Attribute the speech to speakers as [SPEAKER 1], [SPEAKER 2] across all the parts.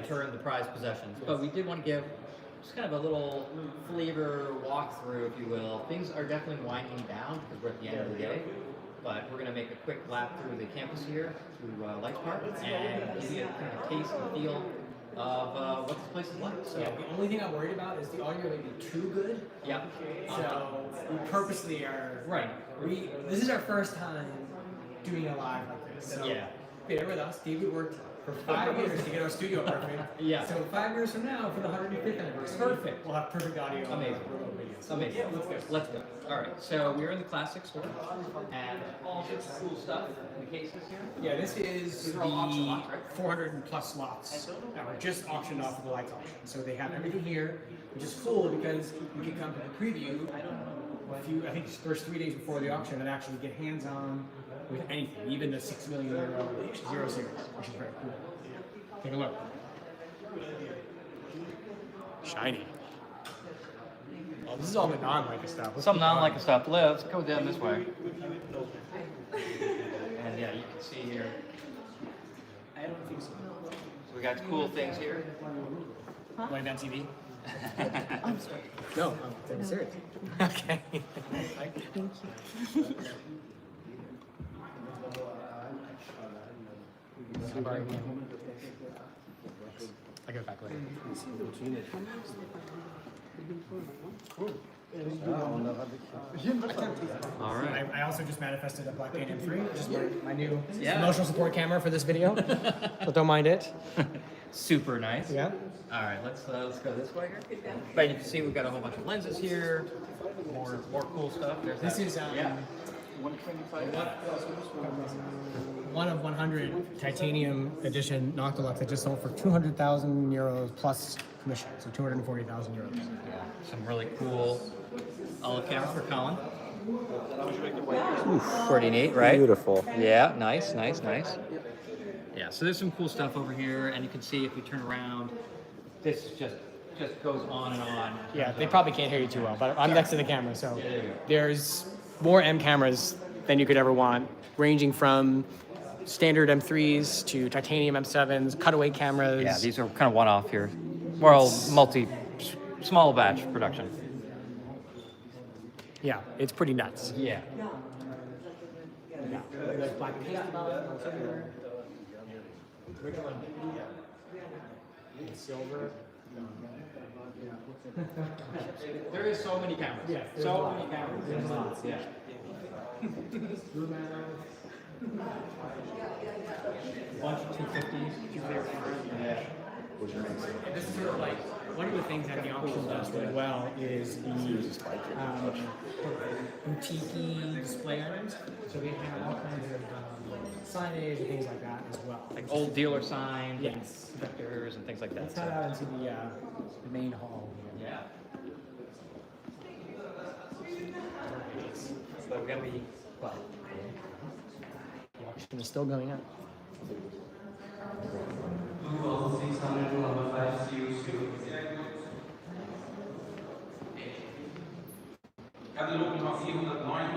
[SPEAKER 1] return the prized possessions. But we did want to give just kind of a little flavor walkthrough, if you will. Things are definitely winding down because we're at the end of the day. But we're going to make a quick lap through the campus here, through Leica Park, and give you kind of a taste and feel of what this place is like. So
[SPEAKER 2] yeah, the only thing I'm worried about is the audio may be too good.
[SPEAKER 1] Yeah.
[SPEAKER 2] So we purposely are This is our first time doing a live like this. So bear with us. David worked for 5 years to get our studio perfect.
[SPEAKER 1] Yeah.
[SPEAKER 2] So 5 years from now, for the 105th anniversary,
[SPEAKER 1] Perfect.
[SPEAKER 2] We'll have perfect audio.
[SPEAKER 1] Amazing. Amazing.
[SPEAKER 2] Yeah, let's go.
[SPEAKER 1] Let's go. All right. So we're in the classic store, and all this cool stuff in the cases here.
[SPEAKER 2] Yeah, this is
[SPEAKER 1] are all auction
[SPEAKER 2] the
[SPEAKER 1] lots, right?
[SPEAKER 2] 400 plus slots that were just auctioned off of the Leica auction. So they have everything here, which is cool because you can come to the preview I think the first 3 days before the auction and actually get hands-on with anything, even the €6 million Zero series, which is very cool. Take a look. Shiny. Oh, this is all the non-Leica stuff.
[SPEAKER 1] Some non-Leica stuff. Let's go down this way. And yeah, you can see here.
[SPEAKER 2] I don't think so.
[SPEAKER 1] So we got cool things here.
[SPEAKER 2] Playing on TV?
[SPEAKER 3] I'm sorry.
[SPEAKER 2] No, I'm serious. Okay.
[SPEAKER 3] Thank you.
[SPEAKER 2] I'll get back later.
[SPEAKER 1] All right.
[SPEAKER 2] I also just manifested a Black Paint M3, which is my new emotional support camera for this video. So don't mind it.
[SPEAKER 1] Super nice.
[SPEAKER 2] Yeah.
[SPEAKER 1] All right, let's go this way here. But you can see we've got a whole bunch of lenses here. More cool stuff. There's
[SPEAKER 2] This
[SPEAKER 1] that.
[SPEAKER 2] is
[SPEAKER 1] yeah.
[SPEAKER 2] one of 100 titanium edition Noctilux that just sold for €200,000 plus commission, so €240,000.
[SPEAKER 1] Yeah. Some really cool olive camera for Colin. Pretty neat, right?
[SPEAKER 4] Beautiful.
[SPEAKER 1] Yeah, nice. Yeah, so there's some cool stuff over here, and you can see if we turn around, this just goes on and on.
[SPEAKER 2] Yeah, they probably can't hear you too well, but I'm next to the camera, so
[SPEAKER 1] Yeah, there you go.
[SPEAKER 2] there's more M cameras than you could ever want, ranging from standard M3s to titanium M7s, cutaway cameras.
[SPEAKER 1] Yeah, these are kind of one-off here. Well, small batch production.
[SPEAKER 2] Yeah, it's pretty nuts.
[SPEAKER 1] Yeah.
[SPEAKER 2] Yeah. There's black paint silver.
[SPEAKER 1] There is so many cameras.
[SPEAKER 2] Yeah,
[SPEAKER 1] so many cameras.
[SPEAKER 2] There's lots.
[SPEAKER 1] Yeah. Bunch of 250s. Yeah.
[SPEAKER 2] And this is sort of like one of the things that the auction does really well is the boutique display items. So they have all kinds of signage and things like that as well.
[SPEAKER 1] Like old dealer signs,
[SPEAKER 2] Yes.
[SPEAKER 1] and vectors, and things like that.
[SPEAKER 2] Let's head out into the main hall here.
[SPEAKER 1] Yeah. So we're gonna be.
[SPEAKER 2] Well, the auction is still going on.
[SPEAKER 5] Katalog Nummer 439.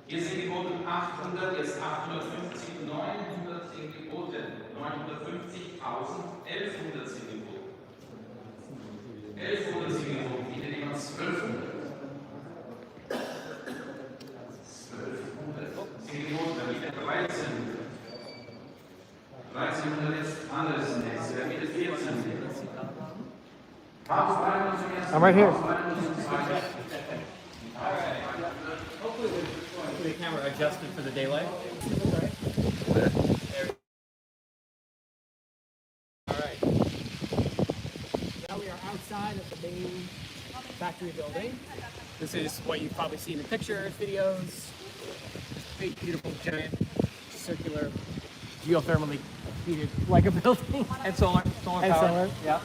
[SPEAKER 5] Hier sind geboten 800, jetzt 850, 900 sind geboten, 950.000, 1100 sind geboten. 1100 sind geboten, bitte nehmen wir 1200. 1200 sind geboten, dann wieder 1300. 1300 jetzt anderes Netz, dann wieder 1400.
[SPEAKER 2] I'm right here.
[SPEAKER 1] Hopefully the camera adjusted for the daylight.
[SPEAKER 2] Alright. Now we are outside of the main factory building. This is what you've probably seen in pictures, videos. Big, beautiful, giant, circular, geothermally heated like a building.
[SPEAKER 1] And solar
[SPEAKER 2] And
[SPEAKER 1] power.
[SPEAKER 2] solar.
[SPEAKER 1] Yeah.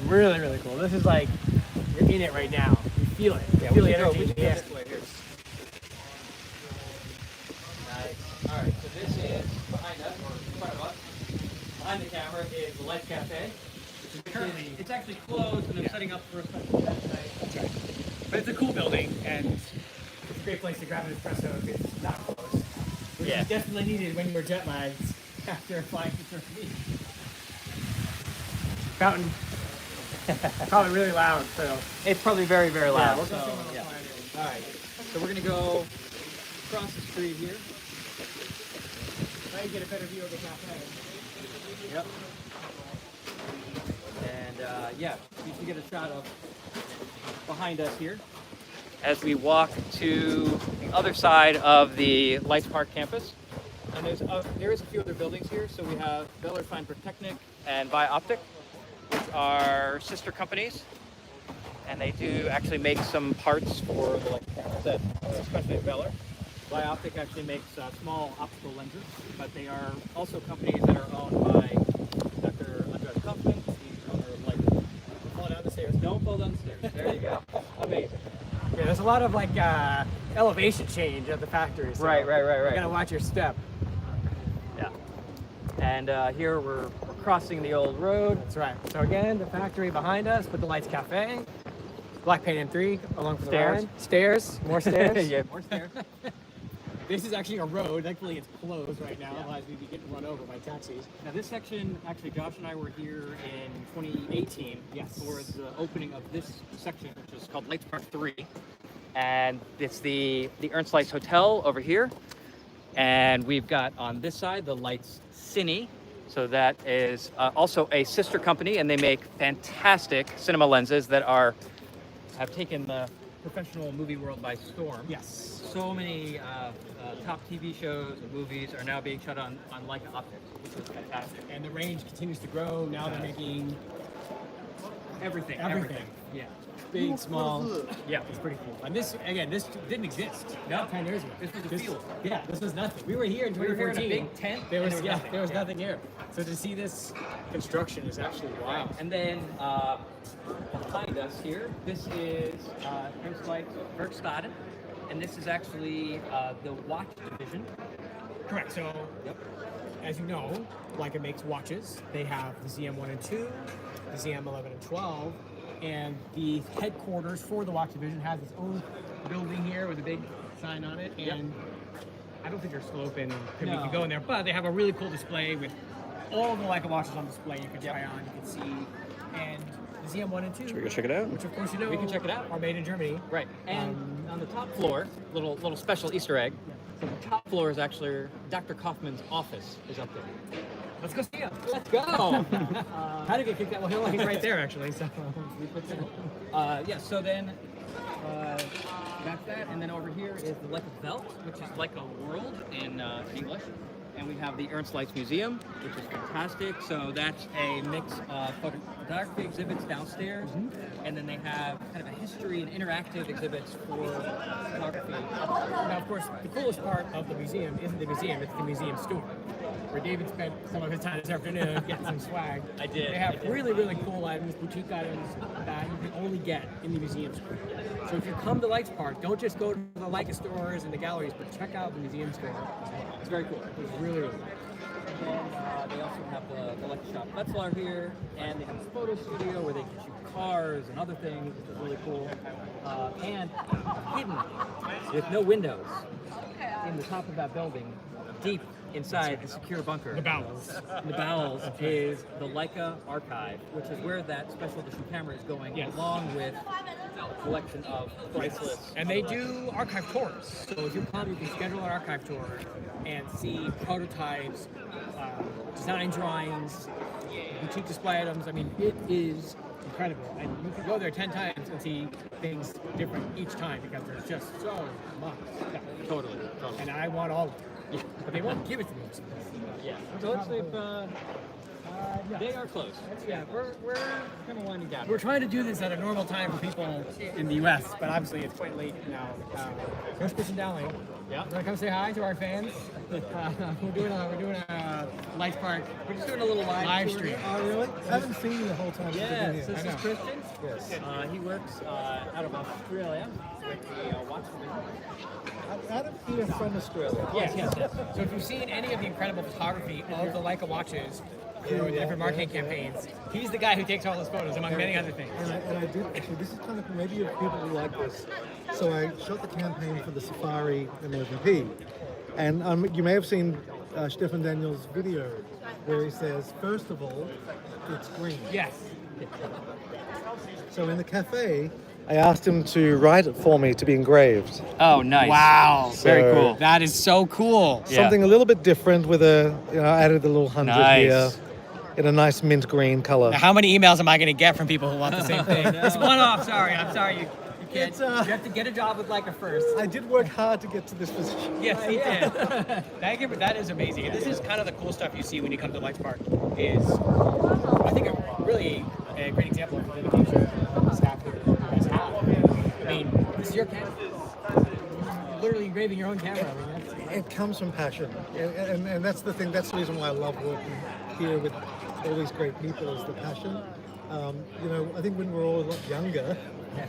[SPEAKER 2] Really, really cool. This is like, you're in it right now. You feel it. You feel the energy in the air.
[SPEAKER 1] Nice. All right, so this is behind us, or in front of us. Behind the camera is the Life Cafe. It's actually closed, and they're setting up for a special event tonight.
[SPEAKER 2] That's right. But it's a cool building, and it's a great place to grab an espresso if it's not closed. Which
[SPEAKER 1] Yeah.
[SPEAKER 2] is definitely needed when you're jet lagged after flying for 30 weeks. fountain. Probably really loud, so.
[SPEAKER 1] It's probably very, very loud.
[SPEAKER 2] we'll
[SPEAKER 1] so,
[SPEAKER 2] go see
[SPEAKER 1] yeah.
[SPEAKER 2] one.
[SPEAKER 1] All right. So we're gonna go across the street here.
[SPEAKER 2] Now you get a better view of the cafe.
[SPEAKER 1] Yep. And yeah, you can get a shot of behind us here as we walk to the other side of the Leica Park campus. And there is a few other buildings here. So we have Wetzlar Technic and Bioptic, which are sister companies. And they do actually make some parts for the Leica campus, especially at Wetzlar. Bioptic actually makes small optical lenses, but they are also companies that are owned by Dr. Andreas Kaufman, the owner of Leica.
[SPEAKER 2] Fall down the stairs.
[SPEAKER 1] Don't fall down the stairs. There you go. Amazing.
[SPEAKER 2] Yeah, there's a lot of like elevation change at the factory. So
[SPEAKER 1] Right.
[SPEAKER 2] You gotta watch your step.
[SPEAKER 1] Yeah. And here we're crossing the old road.
[SPEAKER 2] That's right. So again, the factory behind us with the Lights Cafe. Black Paint M3 along for the
[SPEAKER 1] Stairs.
[SPEAKER 2] ride. Stairs. More stairs.
[SPEAKER 1] Yeah, more stairs.
[SPEAKER 2] This is actually a road. Thankfully, it's closed right now. Otherwise, we'd be getting run over by taxis.
[SPEAKER 1] Now this section, actually Josh and I were here in 2018
[SPEAKER 2] Yes.
[SPEAKER 1] for the opening of this section, which is called Leica Park 3. And it's the Ernst Lights Hotel over here. And we've got on this side the Lights Cine. So that is also a sister company, and they make fantastic cinema lenses that have taken the professional movie world by storm.
[SPEAKER 2] Yes.
[SPEAKER 1] So many top TV shows and movies are now being shot on Leica optics, which is fantastic.
[SPEAKER 2] And the range continues to grow. Now they're making
[SPEAKER 1] Everything.
[SPEAKER 2] Yeah. Big, small.
[SPEAKER 1] Yeah.
[SPEAKER 2] It's pretty cool. And this, again, this didn't exist.
[SPEAKER 1] No.
[SPEAKER 2] 10 years ago.
[SPEAKER 1] This was a field.
[SPEAKER 2] Yeah, this was nothing. We were here in
[SPEAKER 1] We were here in a
[SPEAKER 2] 2014.
[SPEAKER 1] big tent.
[SPEAKER 2] There
[SPEAKER 1] and
[SPEAKER 2] was,
[SPEAKER 1] nothing.
[SPEAKER 2] there was nothing here. So to see this construction is actually wow.
[SPEAKER 1] And then behind us here, this is Ernst Lights Werkstaden, and this is actually the watch division.
[SPEAKER 2] Correct. So,
[SPEAKER 1] Yep.
[SPEAKER 2] as you know, Leica makes watches. They have the ZM1 and 2, the ZM11 and 12, and the headquarters for the watch division has its own building here with a big sign on it. And I don't think they're still open. We
[SPEAKER 1] No.
[SPEAKER 2] can go in there, but they have a really cool display with all the Leica watches on display. You can try on, you can see, and the ZM1 and 2.
[SPEAKER 4] Should we go check it out?
[SPEAKER 2] Which of course you know
[SPEAKER 1] We can check it out.
[SPEAKER 2] are made in Germany.
[SPEAKER 1] Right. And on the top floor, little special Easter egg. So the top floor is actually Dr. Kaufman's office is up there.
[SPEAKER 2] Let's go see him.
[SPEAKER 1] Let's go.
[SPEAKER 2] How did we kick that? Well, he's right there actually. So
[SPEAKER 1] Yeah. So then that's that, and then over here is the Leica Welt, which is like a world in English. And we have the Ernst Lights Museum, which is fantastic. So that's a mix of photography exhibits downstairs, and then they have kind of a history and interactive exhibits for photography.
[SPEAKER 2] now, of course, the coolest part of the museum isn't the museum; it's the museum store, where David spent some of his time this afternoon getting some swag.
[SPEAKER 1] I did.
[SPEAKER 2] They have really, really cool items, boutique items that you can only get in the museum store. So if you come to Lights Park, don't just go to the Leica stores and the galleries, but check out the museum store.
[SPEAKER 1] It's very cool.
[SPEAKER 2] It's really, really cool.
[SPEAKER 1] And then they also have the Leica shop Wetzlar here, and they have a photo studio where they can shoot cars and other things, which is really cool. And hidden with no windows in the top of that building, deep inside the secure bunker.
[SPEAKER 2] The bowels.
[SPEAKER 1] The bowels is the Leica archive, which is where that special edition camera is going,
[SPEAKER 2] Yes.
[SPEAKER 1] along with a collection of priceless.
[SPEAKER 2] And they do archive tours. So if you come, you can schedule an archive tour and see prototypes, design drawings, boutique display items. I mean, it is incredible. And you can go there 10 times and see things different each time because there's just so much stuff.
[SPEAKER 1] Totally.
[SPEAKER 2] And I want all of it. But they won't give it to me.
[SPEAKER 1] Yeah. So let's see if they are close. Yeah, we're kind of winding down.
[SPEAKER 2] We're trying to do this at a normal time for people in the U.S., but obviously it's quite late now. There's Christian Dowling.
[SPEAKER 1] Yeah.
[SPEAKER 2] You want to come say hi to our fans? We're doing a Lights Park.
[SPEAKER 1] We're just doing a little live tour.
[SPEAKER 2] stream.
[SPEAKER 6] Oh, really? I haven't seen you the whole time. since I've been
[SPEAKER 1] Yes,
[SPEAKER 6] here.
[SPEAKER 1] this
[SPEAKER 2] I
[SPEAKER 1] is
[SPEAKER 2] know.
[SPEAKER 1] Christian.
[SPEAKER 6] Yes.
[SPEAKER 1] He works out of Australia with the watch division.
[SPEAKER 6] Out of here from Australia.
[SPEAKER 1] Yes.
[SPEAKER 2] So if you've seen any of the incredible photography of the Leica watches through the different marketing campaigns, he's the guy who takes all those photos, among many other things.
[SPEAKER 6] And I did, actually, this is kind of maybe you people who like this. So I shot the campaign for the Safari American P. And you may have seen Stefan Daniels' video where he says, first of all, it's green.
[SPEAKER 2] Yes.
[SPEAKER 6] So in the cafe, I asked him to write it for me to be engraved.
[SPEAKER 1] Oh, nice.
[SPEAKER 2] Wow.
[SPEAKER 1] Very
[SPEAKER 6] So-
[SPEAKER 1] cool.
[SPEAKER 2] That is so cool.
[SPEAKER 1] Yeah.
[SPEAKER 6] Something a little bit different with I added a little 100
[SPEAKER 1] Nice.
[SPEAKER 6] here in a nice mint green color.
[SPEAKER 2] Now, how many emails am I going to get from people who want the same thing? It's one off. Sorry. I'm sorry. You can't.
[SPEAKER 6] It's,
[SPEAKER 2] you have to get a job with Leica first.
[SPEAKER 6] I did work hard to get to this position.
[SPEAKER 2] Yes, he did. That is amazing. And this is kind of the cool stuff you see when you come to Leica Park. Is I think a really great example of the dedication the staff here guys have. I mean, this is your camera. You're literally engraving your own camera. I mean, that's,
[SPEAKER 6] It comes from passion, and that's the thing. That's the reason why I love working here with all these great people is the passion. I think when we're all a lot younger,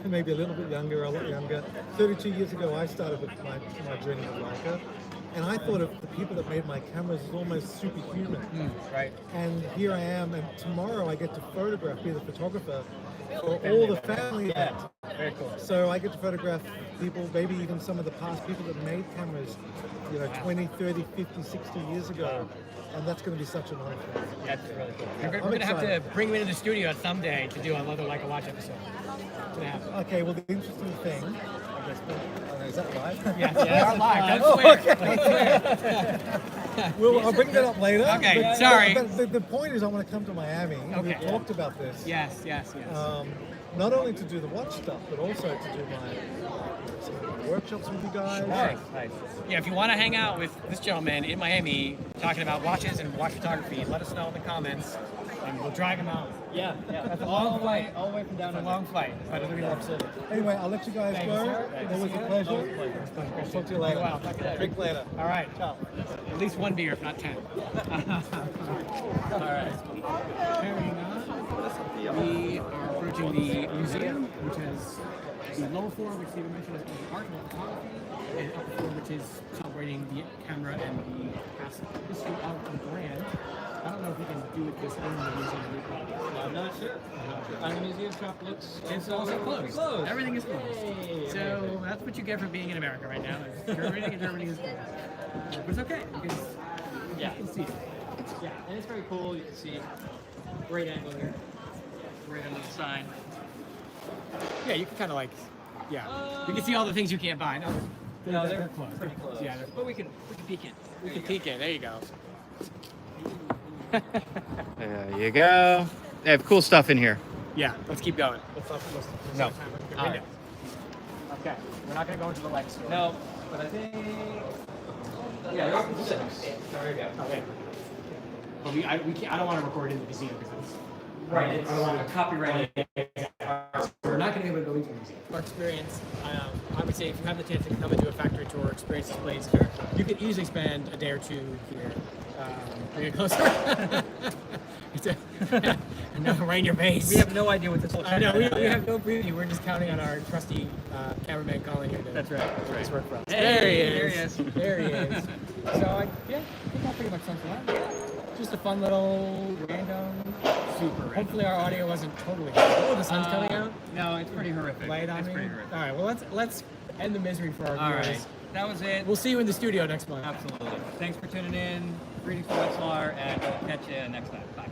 [SPEAKER 6] maybe a little bit younger, a lot younger. 32 years ago, I started with my journey with Leica, and I thought of the people that made my cameras as almost superhuman.
[SPEAKER 2] right.
[SPEAKER 6] And here I am, and tomorrow I get to photograph, be the photographer for all the family event.
[SPEAKER 2] Very cool.
[SPEAKER 6] So I get to photograph people, maybe even some of the past people that made cameras, 20, 30, 50, 60 years ago. And that's going to be such an honor.
[SPEAKER 2] That's really cool. We're
[SPEAKER 6] I'm
[SPEAKER 2] going to have to
[SPEAKER 6] excited.
[SPEAKER 2] bring him into the studio someday to do another Leica Watch episode. It's going to happen.
[SPEAKER 6] Okay, well, the interesting thing, I guess, is that right?
[SPEAKER 2] Yes, we are live. Don't swear.
[SPEAKER 6] okay.
[SPEAKER 2] Don't swear.
[SPEAKER 6] Well, I'll bring that up later.
[SPEAKER 2] Okay,
[SPEAKER 6] but,
[SPEAKER 2] sorry.
[SPEAKER 6] But the point is I want to come to Miami.
[SPEAKER 2] Okay.
[SPEAKER 6] We've talked about this.
[SPEAKER 2] Yes.
[SPEAKER 6] Not only to do the watch stuff, but also to do some of my workshops with you guys.
[SPEAKER 2] Nice. Yeah, if you want to hang out with this gentleman in Miami talking about watches and watch photography, let us know in the comments, and we'll drag him out.
[SPEAKER 1] Yeah.
[SPEAKER 2] That's a long flight.
[SPEAKER 1] All the way from down
[SPEAKER 2] It's a long flight, but it'll be worth it.
[SPEAKER 6] Anyway, I'll let you guys
[SPEAKER 2] Thank you,
[SPEAKER 6] go.
[SPEAKER 2] sir.
[SPEAKER 6] It was a pleasure. I'll talk to you later.
[SPEAKER 2] Wow, talk to you later.
[SPEAKER 6] Drink later.
[SPEAKER 2] All right.
[SPEAKER 6] Ciao.
[SPEAKER 2] At least one beer, if not 10. All right. Carrying on. We are approaching the museum, which has the lower floor, which Stephen mentioned is art and photography, and upper floor, which is celebrating the camera and the past history of the brand. I don't know if we can do it this in the museum.
[SPEAKER 1] I'm not sure. The museum shop looks.
[SPEAKER 2] It's also closed. Everything is closed. So that's what you get for being in America right now. Everything is closed. But it's okay because you can see it.
[SPEAKER 1] Yeah, and it's very cool. You can see great angle here, right under the sign.
[SPEAKER 2] Yeah, you can kind of you can see all the things you can't buy. No,
[SPEAKER 1] They're
[SPEAKER 2] closed.
[SPEAKER 1] pretty close.
[SPEAKER 2] Yeah,
[SPEAKER 1] But we can peek in.
[SPEAKER 2] we can peek in. There you go.
[SPEAKER 1] There you go. They have cool stuff in here.
[SPEAKER 2] Yeah, let's keep going.
[SPEAKER 1] No.
[SPEAKER 2] All right. Okay, we're not gonna go into the lights.
[SPEAKER 1] No, but I think. Yeah, they're open to 6. There you go.
[SPEAKER 2] Okay. But I don't want to record in the museum because it's
[SPEAKER 1] Right, it's
[SPEAKER 2] I don't want to
[SPEAKER 1] copyrighted.
[SPEAKER 2] We're not going to be able to go into the museum. Our experience, I would say, if you have the chance to come and do a factory tour, experience this place, you could easily spend a day or two here. Bring it closer. No, right in your face.
[SPEAKER 1] We have no idea what this looks
[SPEAKER 2] I
[SPEAKER 1] like.
[SPEAKER 2] know, we have no preview. We're just counting on our trusty cameraman Colin here to
[SPEAKER 1] That's right.
[SPEAKER 2] do this work for us.
[SPEAKER 1] Hey,
[SPEAKER 2] there he
[SPEAKER 1] there
[SPEAKER 2] is.
[SPEAKER 1] he is.
[SPEAKER 2] There he is. So, I think that pretty much sums it up. Just a fun little random.
[SPEAKER 1] Super random.
[SPEAKER 2] Hopefully our audio wasn't totally. Oh, the sun's coming out.
[SPEAKER 1] No, it's pretty horrific.
[SPEAKER 2] Light on
[SPEAKER 1] It's
[SPEAKER 2] me.
[SPEAKER 1] pretty horrific.
[SPEAKER 2] All right. Well, let's end the misery for our
[SPEAKER 1] All
[SPEAKER 2] viewers.
[SPEAKER 1] right. That was it.
[SPEAKER 2] We'll see you in the studio next month.
[SPEAKER 1] Absolutely. Thanks for tuning in. Greetings from Wetzlar, and we'll catch you next time. Bye.